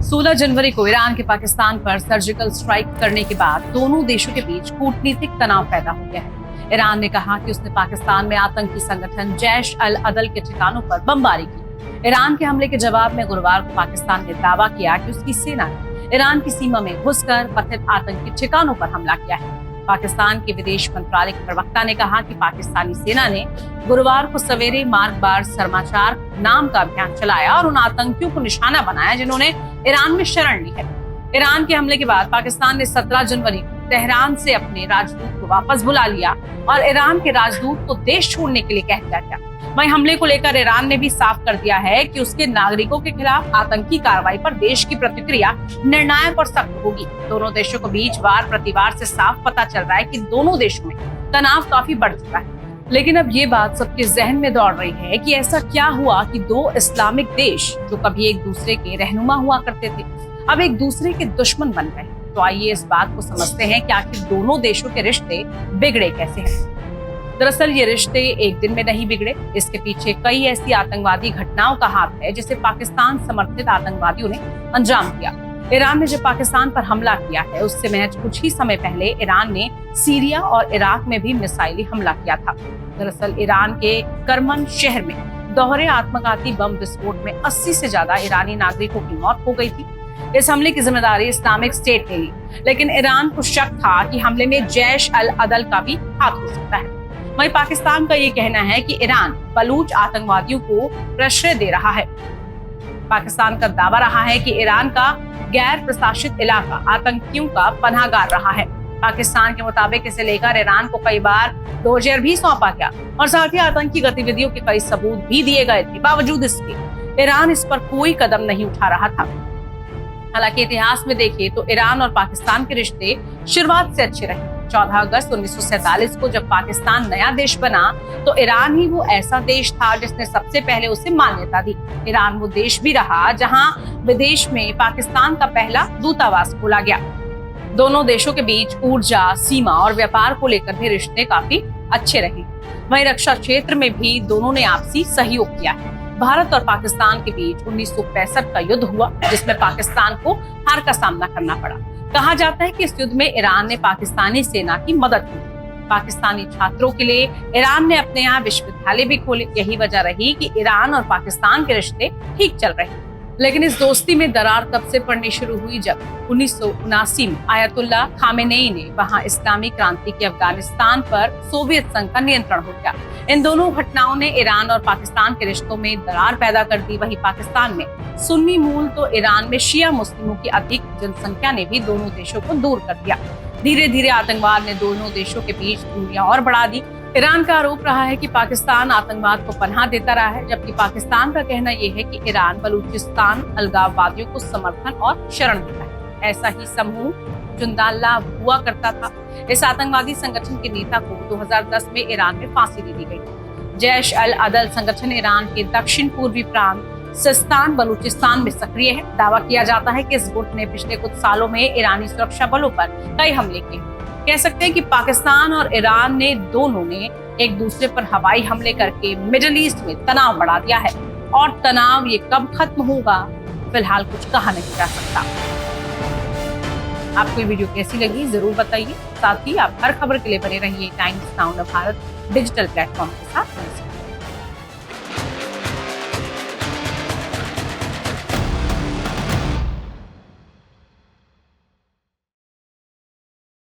16 जनवरी को ईरान के पाकिस्तान पर सर्जिकल स्ट्राइक करने के बाद दोनों देशों के बीच कूटनीतिक तनाव पैदा हो गया है। ईरान ने कहा कि उसने पाकिस्तान में आतंकी संगठन जैश अल अदल के ठिकानों पर बमबारी की। ईरान के हमले के जवाब में गुरुवार को पाकिस्तान ने दावा किया कि उसकी सेना ने ईरान की सीमा में घुसकर कथित आतंकी ठिकानों पर हमला किया है। पाकिस्तान के विदेश मंत्रालय के प्रवक्ता ने कहा कि पाकिस्तानी सेना ने गुरुवार को सवेरे मार्गबार समाचार नाम का अभियान चलाया और उन आतंकियों को निशाना बनाया जिन्होंने ईरान में शरण ली है। ईरान के हमले के बाद पाकिस्तान ने 17 जनवरी को तेहरान से अपने राजदूत को वापस बुला लिया और ईरान के राजदूत को देश छोड़ने के लिए कह दिया गया। वहीं हमले को लेकर ईरान ने भी साफ कर दिया है कि उसके नागरिकों के खिलाफ आतंकी कार्रवाई पर देश की प्रतिक्रिया निर्णायक और सख्त होगी। दोनों देशों के बीच वार प्रतिवार से साफ पता चल रहा है कि दोनों देशों में तनाव काफी बढ़ चुका है। लेकिन अब ये बात सबके जहन में दौड़ रही है कि ऐसा क्या हुआ कि दो इस्लामिक देश जो कभी एक दूसरे के रहनुमा हुआ करते थे, अब एक दूसरे के दुश्मन बन गए। तो आइए इस बात को समझते हैं कि आखिर दोनों देशों के रिश्ते बिगड़े कैसे हैं। दरअसल ये रिश्ते एक दिन में नहीं बिगड़े। इसके पीछे कई ऐसी आतंकवादी घटनाओं का हाथ है जिसे पाकिस्तान समर्थित आतंकवादियों ने अंजाम दिया। ईरान ने जब पाकिस्तान पर हमला किया है उससे महज कुछ ही समय पहले ईरान ने सीरिया और इराक में भी मिसाइली हमला किया था। दरअसल ईरान के करमन शहर में दोहरे आत्मघाती बम विस्फोट में 80 से ज्यादा ईरानी नागरिकों की मौत हो गई थी। इस हमले की जिम्मेदारी इस्लामिक स्टेट ने ली, लेकिन ईरान को शक था कि हमले में जैश अल अदल का भी हाथ हो सकता है। वहीं पाकिस्तान का ये कहना है कि ईरान बलूच आतंकवादियों को प्रश्रय दे रहा है। पाकिस्तान का दावा रहा है कि ईरान का गैर प्रशासित इलाका आतंकियों का पनाहगार रहा है। पाकिस्तान के मुताबिक इसे लेकर ईरान को कई बार डोजियर भी सौंपा गया और साथ ही आतंकी गतिविधियों के कई सबूत भी दिए गए थे। बावजूद इसके ईरान इस पर कोई कदम नहीं उठा रहा था। हालांकि इतिहास में देखिए तो ईरान और पाकिस्तान के रिश्ते शुरुआत से अच्छे रहे। 14 अगस्त 1947 को जब पाकिस्तान नया देश बना तो ईरान ही वो ऐसा देश था जिसने सबसे पहले उसे मान्यता दी। ईरान वो देश भी रहा जहां विदेश में पाकिस्तान का पहला दूतावास खोला गया। दोनों देशों के बीच ऊर्जा, सीमा और व्यापार को लेकर भी रिश्ते काफी अच्छे रहे। वहीं रक्षा क्षेत्र में भी दोनों ने आपसी सहयोग किया है। भारत और पाकिस्तान के बीच 1965 का युद्ध हुआ जिसमें पाकिस्तान को हार का सामना करना पड़ा। कहा जाता है कि इस युद्ध में ईरान ने पाकिस्तानी सेना की मदद की। पाकिस्तानी छात्रों के लिए ईरान ने अपने यहाँ विश्वविद्यालय भी खोले। यही वजह रही कि ईरान और पाकिस्तान के रिश्ते ठीक चल रहे। लेकिन इस दोस्ती में दरार तब से पड़नी शुरू हुई जब 1979 में आयतुल्लाह खामेनेई ने वहां इस्लामी क्रांति के अफगानिस्तान पर सोवियत संघ का नियंत्रण हो गया। इन दोनों घटनाओं ने ईरान और पाकिस्तान के रिश्तों में दरार पैदा कर दी। वहीं पाकिस्तान में सुन्नी मूल तो ईरान में शिया मुस्लिमों की अधिक जनसंख्या ने भी दोनों देशों को दूर कर दिया। धीरे धीरे आतंकवाद ने दोनों देशों के बीच दूरियां और बढ़ा दी। ईरान का आरोप रहा है कि पाकिस्तान आतंकवाद को पनाह देता रहा है, जबकि पाकिस्तान का कहना यह है कि ईरान बलूचिस्तान अलगाववादियों को समर्थन और शरण देता है। ऐसा ही समूह जुंदाल्लाह हुआ करता था। इस आतंकवादी संगठन के नेता को 2010 में ईरान में फांसी दे दी गई। जैश अल अदल संगठन ईरान के दक्षिण पूर्वी प्रांत सिस्तान बलूचिस्तान में सक्रिय है। दावा किया जाता है कि इस गुट ने पिछले कुछ सालों में ईरानी सुरक्षा बलों पर कई हमले किए। कह सकते हैं कि पाकिस्तान और ईरान ने दोनों ने एक दूसरे पर हवाई हमले करके मिडिल ईस्ट में तनाव बढ़ा दिया है और तनाव ये कब खत्म होगा फिलहाल कुछ कहा नहीं जा सकता। आपको ये वीडियो कैसी लगी जरूर बताइए। साथ ही आप हर खबर के लिए बने रहिए times now Bharat digital platform के साथ।